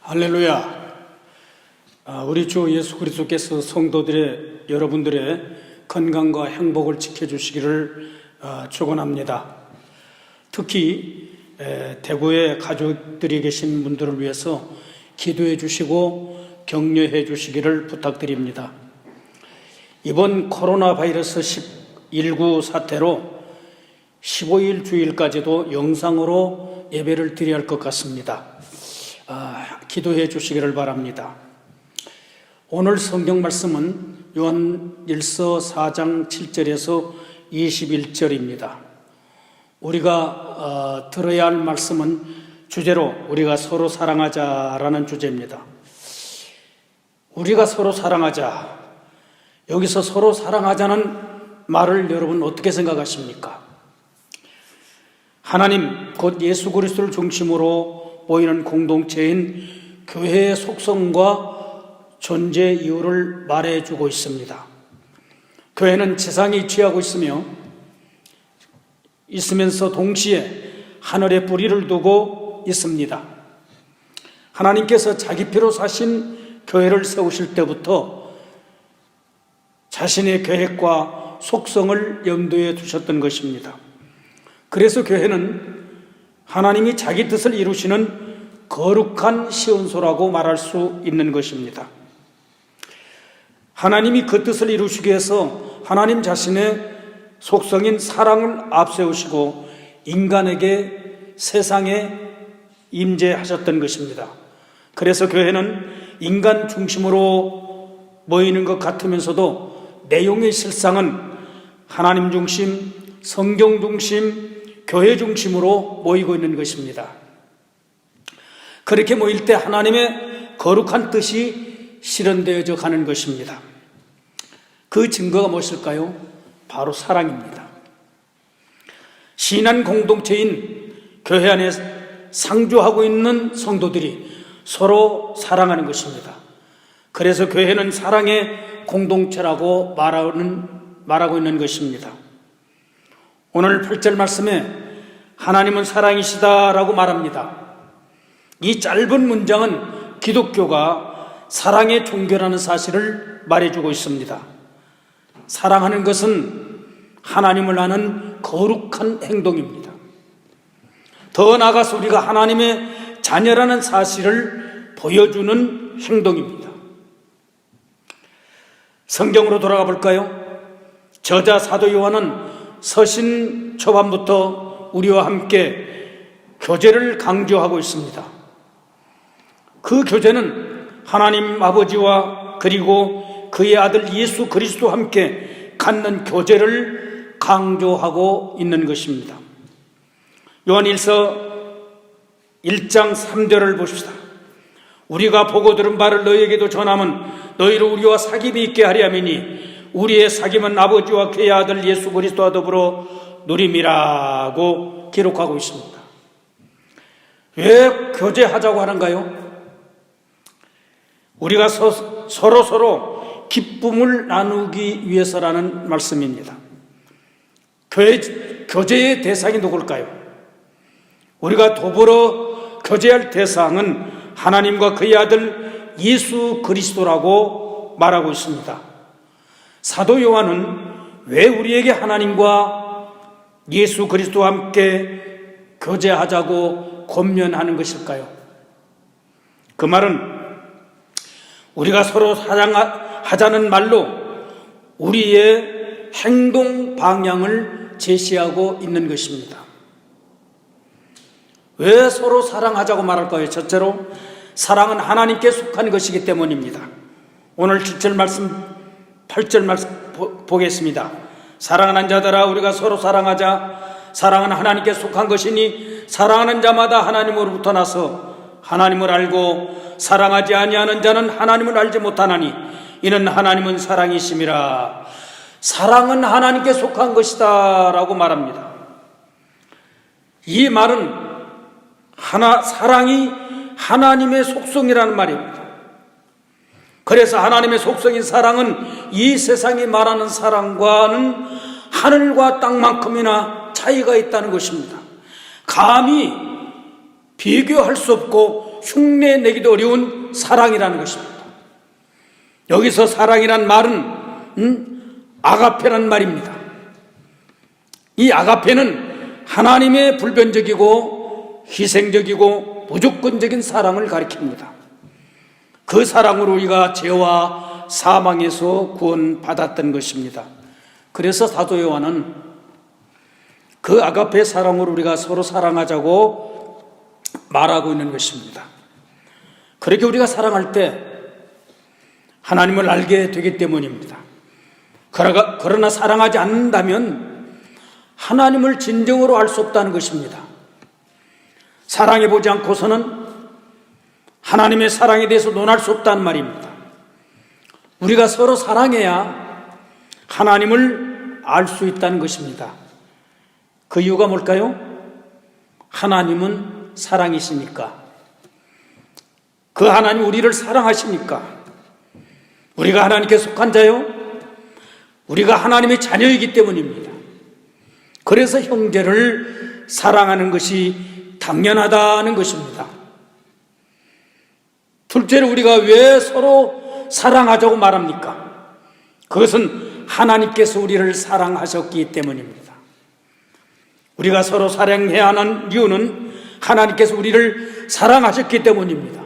할렐루야. 우리 주 예수 그리스도께서 성도들의 여러분들의 건강과 행복을 지켜주시기를 축원합니다. 특히 대구에 가족들이 계신 분들을 위해서 기도해 주시고 격려해 주시기를 부탁드립니다. 이번 코로나 바이러스 19 사태로 15일 주일까지도 영상으로 예배를 드려야 할 것 같습니다. 기도해 주시기를 바랍니다. 오늘 성경 말씀은 요한일서 4장 7절에서 21절입니다. 우리가 들어야 할 말씀은 주제로 우리가 서로 사랑하자라는 주제입니다. 우리가 서로 사랑하자. 여기서 서로 사랑하자는 말을 여러분 어떻게 생각하십니까? 하나님 곧 예수 그리스도를 중심으로 보이는 공동체인 교회의 속성과 존재 이유를 말해주고 있습니다. 교회는 지상에 취하고 있으면서 동시에 하늘에 뿌리를 두고 있습니다. 하나님께서 자기 피로 사신 교회를 세우실 때부터 자신의 계획과 속성을 염두에 두셨던 것입니다. 그래서 교회는 하나님이 자기 뜻을 이루시는 거룩한 시온소라고 말할 수 있는 것입니다. 하나님이 그 뜻을 이루시기 위해서 하나님 자신의 속성인 사랑을 앞세우시고 인간에게 세상에 임재하셨던 것입니다. 그래서 교회는 인간 중심으로 모이는 것 같으면서도 내용의 실상은 하나님 중심, 성경 중심, 교회 중심으로 모이고 있는 것입니다. 그렇게 모일 때 하나님의 거룩한 뜻이 실현되어져 가는 것입니다. 그 증거가 무엇일까요? 바로 사랑입니다. 신한 공동체인 교회 안에 상주하고 있는 성도들이 서로 사랑하는 것입니다. 그래서 교회는 사랑의 공동체라고 말하고 있는 것입니다. 오늘 8절 말씀에 하나님은 사랑이시다라고 말합니다. 이 짧은 문장은 기독교가 사랑의 종교라는 사실을 말해주고 있습니다. 사랑하는 것은 하나님을 아는 거룩한 행동입니다. 더 나아가서 우리가 하나님의 자녀라는 사실을 보여주는 행동입니다. 성경으로 돌아가 볼까요? 저자 사도 요한은 서신 초반부터 우리와 함께 교제를 강조하고 있습니다. 그 교제는 하나님 아버지와 그리고 그의 아들 예수 그리스도와 함께 갖는 교제를 강조하고 있는 것입니다. 요한일서 1장 3절을 보십시다. 우리가 보고 들은 바를 너희에게도 전함은 너희로 우리와 사귐이 있게 하려 함이니 우리의 사귐은 아버지와 그의 아들 예수 그리스도와 더불어 누림이라고 기록하고 있습니다. 왜 교제하자고 하는가요? 우리가 서로 기쁨을 나누기 위해서라는 말씀입니다. 교제의 대상이 누굴까요? 우리가 더불어 교제할 대상은 하나님과 그의 아들 예수 그리스도라고 말하고 있습니다. 사도 요한은 왜 우리에게 하나님과 예수 그리스도와 함께 교제하자고 권면하는 것일까요? 그 말은 우리가 서로 사랑하자는 말로 우리의 행동 방향을 제시하고 있는 것입니다. 왜 서로 사랑하자고 말할까요? 첫째로 사랑은 하나님께 속한 것이기 때문입니다. 오늘 7절 말씀 8절 말씀 보겠습니다. 사랑하는 자들아 우리가 서로 사랑하자. 사랑은 하나님께 속한 것이니 사랑하는 자마다 하나님으로부터 나서 하나님을 알고 사랑하지 아니하는 자는 하나님을 알지 못하나니 이는 하나님은 사랑이심이라. 사랑은 하나님께 속한 것이다 라고 말합니다. 이 말은 사랑이 하나님의 속성이라는 말입니다. 그래서 하나님의 속성인 사랑은 이 세상이 말하는 사랑과는 하늘과 땅만큼이나 차이가 있다는 것입니다. 감히 비교할 수 없고 흉내내기도 어려운 사랑이라는 것입니다. 여기서 사랑이란 말은 아가페란 말입니다. 이 아가페는 하나님의 불변적이고 희생적이고 무조건적인 사랑을 가리킵니다. 그 사랑으로 우리가 죄와 사망에서 구원받았던 것입니다. 그래서 사도 요한은 그 아가페 사랑으로 우리가 서로 사랑하자고 말하고 있는 것입니다. 그렇게 우리가 사랑할 때 하나님을 알게 되기 때문입니다. 그러나 사랑하지 않는다면 하나님을 진정으로 알 수 없다는 것입니다. 사랑해보지 않고서는 하나님의 사랑에 대해서 논할 수 없다는 말입니다. 우리가 서로 사랑해야 하나님을 알 수 있다는 것입니다. 그 이유가 뭘까요? 하나님은 사랑이시니까. 그 하나님 우리를 사랑하시니까. 우리가 하나님께 속한 자요, 우리가 하나님의 자녀이기 때문입니다. 그래서 형제를 사랑하는 것이 당연하다는 것입니다. 둘째로 우리가 왜 서로 사랑하자고 말합니까? 그것은 하나님께서 우리를 사랑하셨기 때문입니다. 우리가 서로 사랑해야 하는 이유는 하나님께서 우리를 사랑하셨기 때문입니다.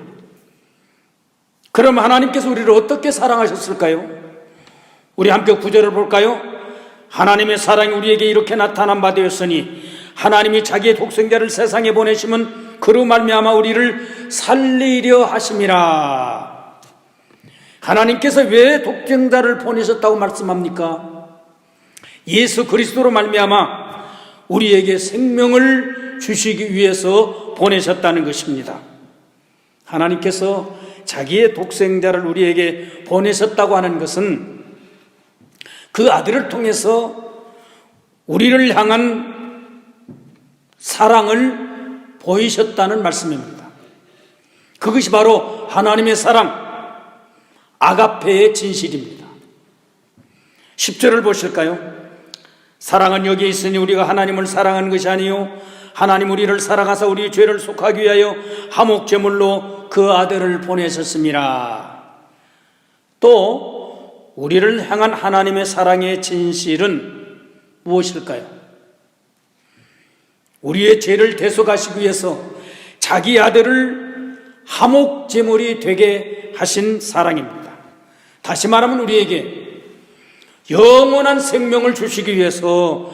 그럼 하나님께서 우리를 어떻게 사랑하셨을까요? 우리 함께 구절을 볼까요? 하나님의 사랑이 우리에게 이렇게 나타난 바 되었으니 하나님이 자기의 독생자를 세상에 보내심은 그로 말미암아 우리를 살리려 하심이라. 하나님께서 왜 독생자를 보내셨다고 말씀합니까? 예수 그리스도로 말미암아 우리에게 생명을 주시기 위해서 보내셨다는 것입니다. 하나님께서 자기의 독생자를 우리에게 보내셨다고 하는 것은 그 아들을 통해서 우리를 향한 사랑을 보이셨다는 말씀입니다. 그것이 바로 하나님의 사랑, 아가페의 진실입니다. 10절을 보실까요? 사랑은 여기에 있으니 우리가 하나님을 사랑하는 것이 아니요 하나님 우리를 사랑하사 우리 죄를 속하기 위하여 화목제물로 그 아들을 보내셨습니다. 또 우리를 향한 하나님의 사랑의 진실은 무엇일까요? 우리의 죄를 대속하시기 위해서 자기 아들을 화목제물이 되게 하신 사랑입니다. 다시 말하면 우리에게 영원한 생명을 주시기 위해서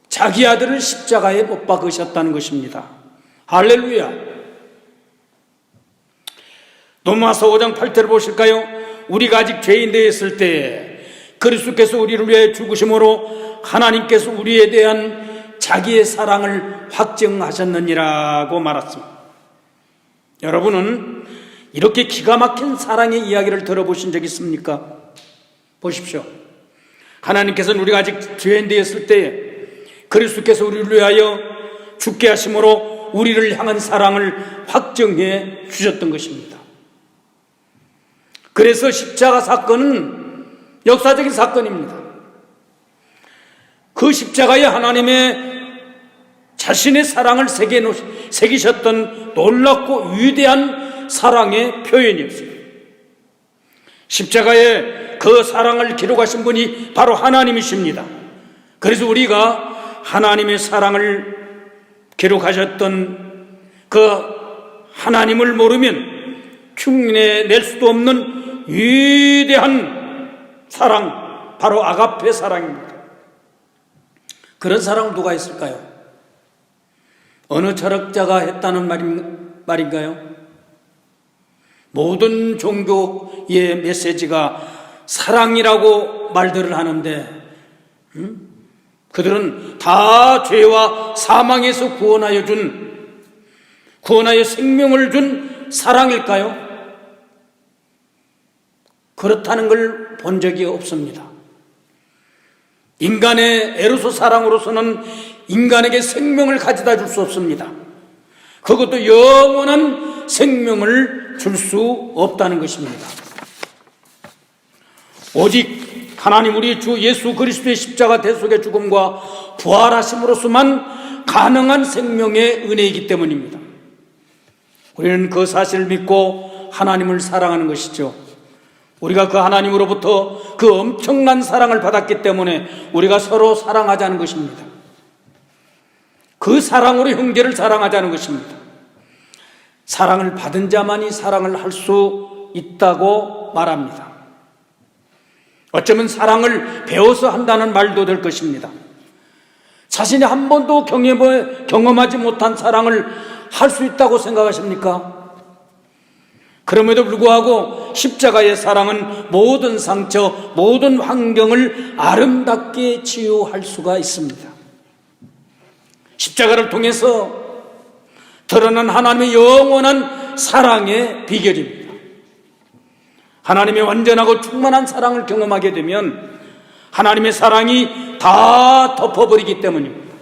자기 아들을 십자가에 못 박으셨다는 것입니다. 할렐루야. 로마서 5장 8절을 보실까요? 우리가 아직 죄인 되었을 때 그리스도께서 우리를 위해 죽으심으로 하나님께서 우리에 대한 자기의 사랑을 확증하셨느니라고 말했습니다. 여러분은 이렇게 기가 막힌 사랑의 이야기를 들어보신 적 있습니까? 보십시오. 하나님께서는 우리가 아직 죄인 되었을 때 그리스도께서 우리를 위하여 죽게 하심으로 우리를 향한 사랑을 확정해 주셨던 것입니다. 그래서 십자가 사건은 역사적인 사건입니다. 그 십자가에 하나님의 자신의 사랑을 새기셨던 놀랍고 위대한 사랑의 표현이었습니다. 십자가에 그 사랑을 기록하신 분이 바로 하나님이십니다. 그래서 우리가 하나님의 사랑을 기록하셨던 그 하나님을 모르면 흉내낼 수도 없는 위대한 사랑, 바로 아가페 사랑입니다. 그런 사랑은 누가 했을까요? 어느 철학자가 했다는 말인가요? 모든 종교의 메시지가 사랑이라고 말들을 하는데 그들은 다 죄와 사망에서 구원하여 생명을 준 사랑일까요? 그렇다는 걸 본 적이 없습니다. 인간의 에로스 사랑으로서는 인간에게 생명을 가져다 줄 수 없습니다. 그것도 영원한 생명을 줄 수 없다는 것입니다. 오직 하나님 우리 주 예수 그리스도의 십자가 대속의 죽음과 부활하심으로서만 가능한 생명의 은혜이기 때문입니다. 우리는 그 사실을 믿고 하나님을 사랑하는 것이죠. 우리가 그 하나님으로부터 그 엄청난 사랑을 받았기 때문에 우리가 서로 사랑하자는 것입니다. 그 사랑으로 형제를 사랑하자는 것입니다. 사랑을 받은 자만이 사랑을 할 수 있다고 말합니다. 어쩌면 사랑을 배워서 한다는 말도 될 것입니다. 자신이 한 번도 경험하지 못한 사랑을 할 수 있다고 생각하십니까? 그럼에도 불구하고 십자가의 사랑은 모든 상처, 모든 환경을 아름답게 치유할 수가 있습니다. 십자가를 통해서 드러난 하나님의 영원한 사랑의 비결입니다. 하나님의 완전하고 충만한 사랑을 경험하게 되면 하나님의 사랑이 다 덮어버리기 때문입니다.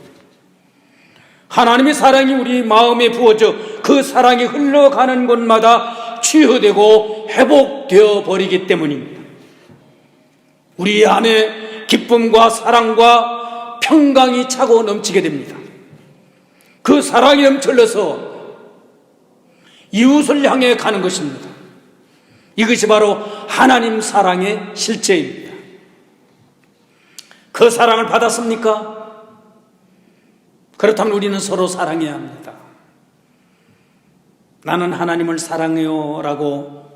하나님의 사랑이 우리 마음에 부어져 그 사랑이 흘러가는 곳마다 치유되고 회복되어 버리기 때문입니다. 우리 안에 기쁨과 사랑과 평강이 차고 넘치게 됩니다. 그 사랑이 넘쳐서 이웃을 향해 가는 것입니다. 이것이 바로 하나님 사랑의 실제입니다. 그 사랑을 받았습니까? 그렇다면 우리는 서로 사랑해야 합니다. 나는 하나님을 사랑해요 라고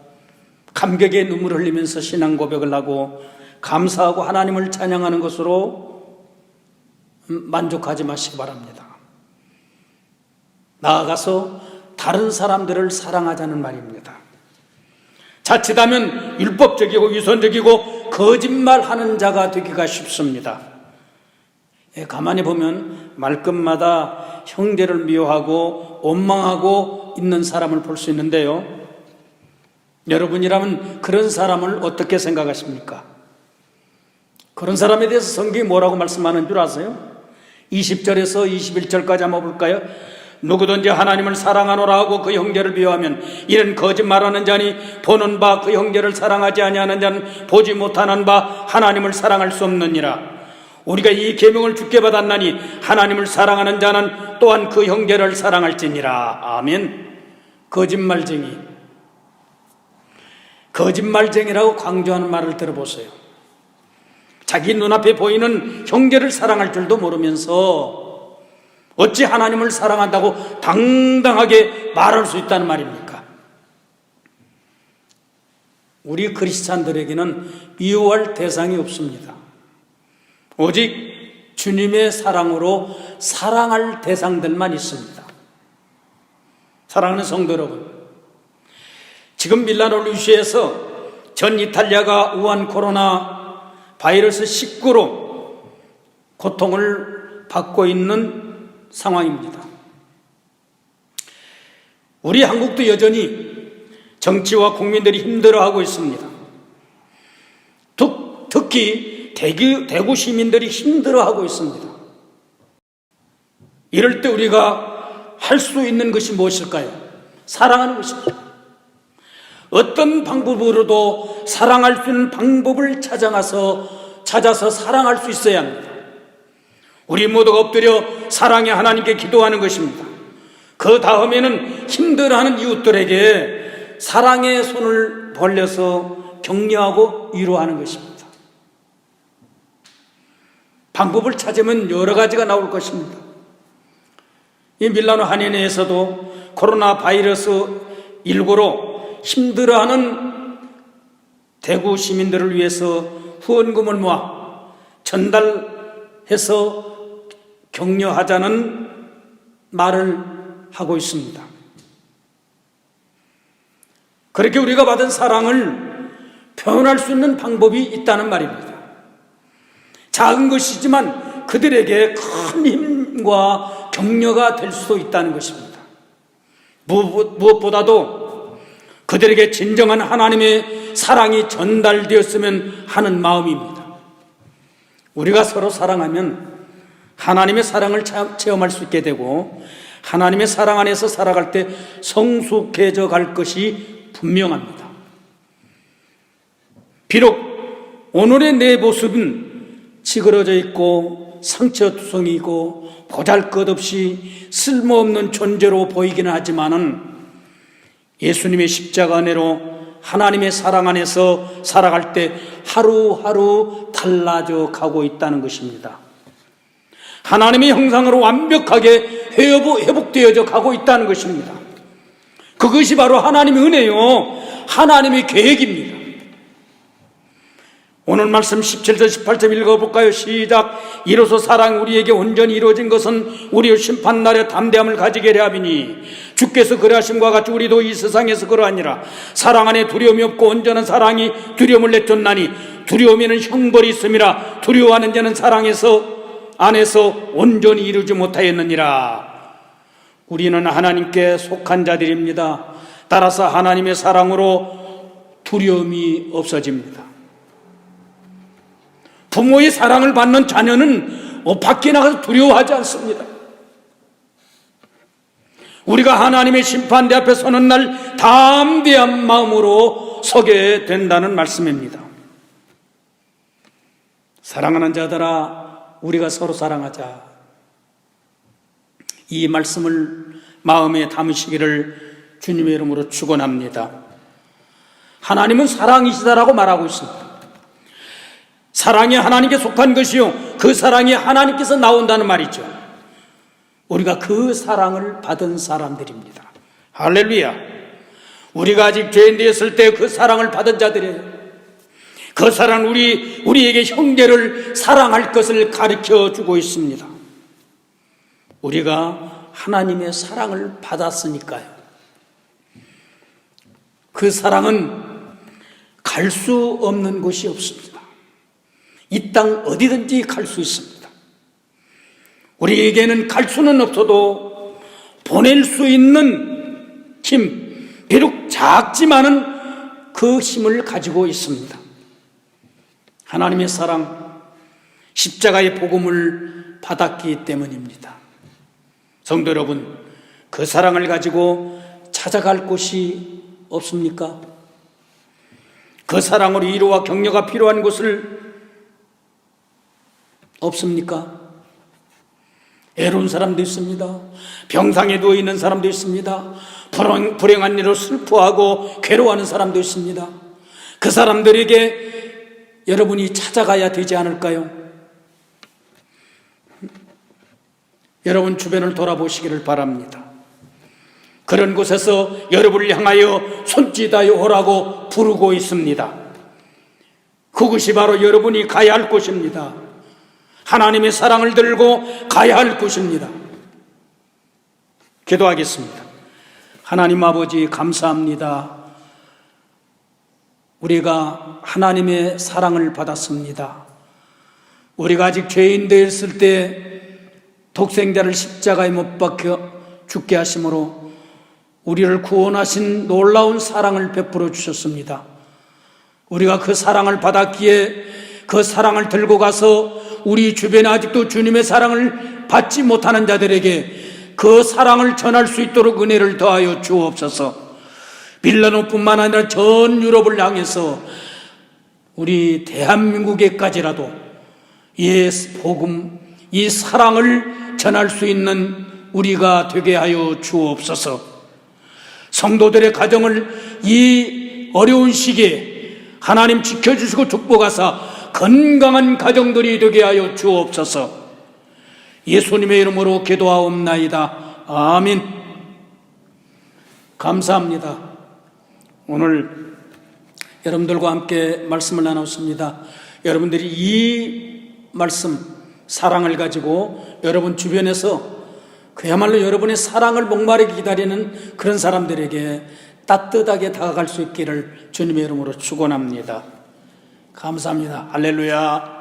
감격의 눈물을 흘리면서 신앙 고백을 하고 감사하고 하나님을 찬양하는 것으로 만족하지 마시기 바랍니다. 나아가서 다른 사람들을 사랑하자는 말입니다. 자칫하면 율법적이고 위선적이고 거짓말하는 자가 되기가 쉽습니다. 가만히 보면 말끝마다 형제를 미워하고 원망하고 있는 사람을 볼 수 있는데요. 여러분이라면 그런 사람을 어떻게 생각하십니까? 그런 사람에 대해서 성경이 뭐라고 말씀하는 줄 아세요? 20절에서 21절까지 한번 볼까요? 누구든지 하나님을 사랑하노라 하고 그 형제를 미워하면 이는 거짓말하는 자니 보는 바 그 형제를 사랑하지 아니하는 자는 보지 못하는 바 하나님을 사랑할 수 없느니라. 우리가 이 계명을 주께 받았나니 하나님을 사랑하는 자는 또한 그 형제를 사랑할지니라. 아멘. 거짓말쟁이라고 강조하는 말을 들어보세요. 자기 눈앞에 보이는 형제를 사랑할 줄도 모르면서 어찌 하나님을 사랑한다고 당당하게 말할 수 있다는 말입니까? 우리 크리스찬들에게는 미워할 대상이 없습니다. 오직 주님의 사랑으로 사랑할 대상들만 있습니다. 사랑하는 성도 여러분, 지금 밀라노 루시에서 전 이탈리아가 우한 코로나 바이러스 19로 고통을 받고 있는 상황입니다. 우리 한국도 여전히 정치와 국민들이 힘들어하고 있습니다. 특히 대구 시민들이 힘들어하고 있습니다. 이럴 때 우리가 할 수 있는 것이 무엇일까요? 사랑하는 것입니다. 어떤 방법으로도 사랑할 수 있는 방법을 찾아서 사랑할 수 있어야 합니다. 우리 모두가 엎드려 사랑의 하나님께 기도하는 것입니다. 그 다음에는 힘들어하는 이웃들에게 사랑의 손을 벌려서 격려하고 위로하는 것입니다. 방법을 찾으면 여러 가지가 나올 것입니다. 이 밀라노 한인회에서도 코로나 바이러스 19로 힘들어하는 대구 시민들을 위해서 후원금을 모아 전달해서 격려하자는 말을 하고 있습니다. 그렇게 우리가 받은 사랑을 표현할 수 있는 방법이 있다는 말입니다. 작은 것이지만 그들에게 큰 힘과 격려가 될 수도 있다는 것입니다. 무엇보다도 그들에게 진정한 하나님의 사랑이 전달되었으면 하는 마음입니다. 우리가 서로 사랑하면 하나님의 사랑을 체험할 수 있게 되고 하나님의 사랑 안에서 살아갈 때 성숙해져 갈 것이 분명합니다. 비록 오늘의 내 모습은 찌그러져 있고 상처투성이고 보잘것없이 쓸모없는 존재로 보이기는 하지만은 예수님의 십자가 은혜로 하나님의 사랑 안에서 살아갈 때 하루하루 달라져 가고 있다는 것입니다. 하나님의 형상으로 완벽하게 회복되어져 가고 있다는 것입니다. 그것이 바로 하나님의 은혜요, 하나님의 계획입니다. 오늘 말씀 17절 18절 읽어볼까요? 시작. 이로써 사랑이 우리에게 온전히 이루어진 것은 우리의 심판날에 담대함을 가지게 하려 함이니 주께서 그러하심과 같이 우리도 이 세상에서 그러하니라. 사랑 안에 두려움이 없고 온전한 사랑이 두려움을 내쫓나니 두려움에는 형벌이 있음이라. 두려워하는 자는 안에서 온전히 이루지 못하였느니라. 우리는 하나님께 속한 자들입니다. 따라서 하나님의 사랑으로 두려움이 없어집니다. 부모의 사랑을 받는 자녀는 밖에 나가서 두려워하지 않습니다. 우리가 하나님의 심판대 앞에 서는 날 담대한 마음으로 서게 된다는 말씀입니다. 사랑하는 자들아, 우리가 서로 사랑하자. 이 말씀을 마음에 담으시기를 주님의 이름으로 축원합니다. 하나님은 사랑이시다라고 말하고 있습니다. 사랑이 하나님께 속한 것이요, 그 사랑이 하나님께서 나온다는 말이죠. 우리가 그 사랑을 받은 사람들입니다. 할렐루야. 우리가 아직 죄인 되었을 때 그 사랑을 받은 자들이에요. 그 사랑은 우리에게 형제를 사랑할 것을 가르쳐 주고 있습니다. 우리가 하나님의 사랑을 받았으니까요. 그 사랑은 갈 수 없는 곳이 없습니다. 이 땅 어디든지 갈 수 있습니다. 우리에게는 갈 수는 없어도 보낼 수 있는 힘, 비록 작지만은 그 힘을 가지고 있습니다. 하나님의 사랑, 십자가의 복음을 받았기 때문입니다. 성도 여러분, 그 사랑을 가지고 찾아갈 곳이 없습니까? 그 사랑으로 위로와 격려가 필요한 곳을 없습니까? 애로운 사람도 있습니다. 병상에 누워있는 사람도 있습니다. 불행한 일로 슬퍼하고 괴로워하는 사람도 있습니다. 그 사람들에게 여러분이 찾아가야 되지 않을까요? 여러분 주변을 돌아보시기를 바랍니다. 그런 곳에서 여러분을 향하여 손짓하여 오라고 부르고 있습니다. 그것이 바로 여러분이 가야 할 곳입니다. 하나님의 사랑을 들고 가야 할 곳입니다. 기도하겠습니다. 하나님 아버지, 감사합니다. 우리가 하나님의 사랑을 받았습니다. 우리가 아직 죄인 되었을 때 독생자를 십자가에 못 박혀 죽게 하심으로 우리를 구원하신 놀라운 사랑을 베풀어 주셨습니다. 우리가 그 사랑을 받았기에 그 사랑을 들고 가서 우리 주변에 아직도 주님의 사랑을 받지 못하는 자들에게 그 사랑을 전할 수 있도록 은혜를 더하여 주옵소서. 밀라노뿐만 아니라 전 유럽을 향해서 우리 대한민국에까지라도 이 복음, 이 사랑을 전할 수 있는 우리가 되게 하여 주옵소서. 성도들의 가정을 이 어려운 시기에 하나님 지켜주시고 축복하사 건강한 가정들이 되게 하여 주옵소서. 예수님의 이름으로 기도하옵나이다. 아멘. 감사합니다. 오늘 여러분들과 함께 말씀을 나눴습니다. 여러분들이 이 말씀, 사랑을 가지고 여러분 주변에서 그야말로 여러분의 사랑을 목마르게 기다리는 그런 사람들에게 따뜻하게 다가갈 수 있기를 주님의 이름으로 축원합니다. 감사합니다. 할렐루야.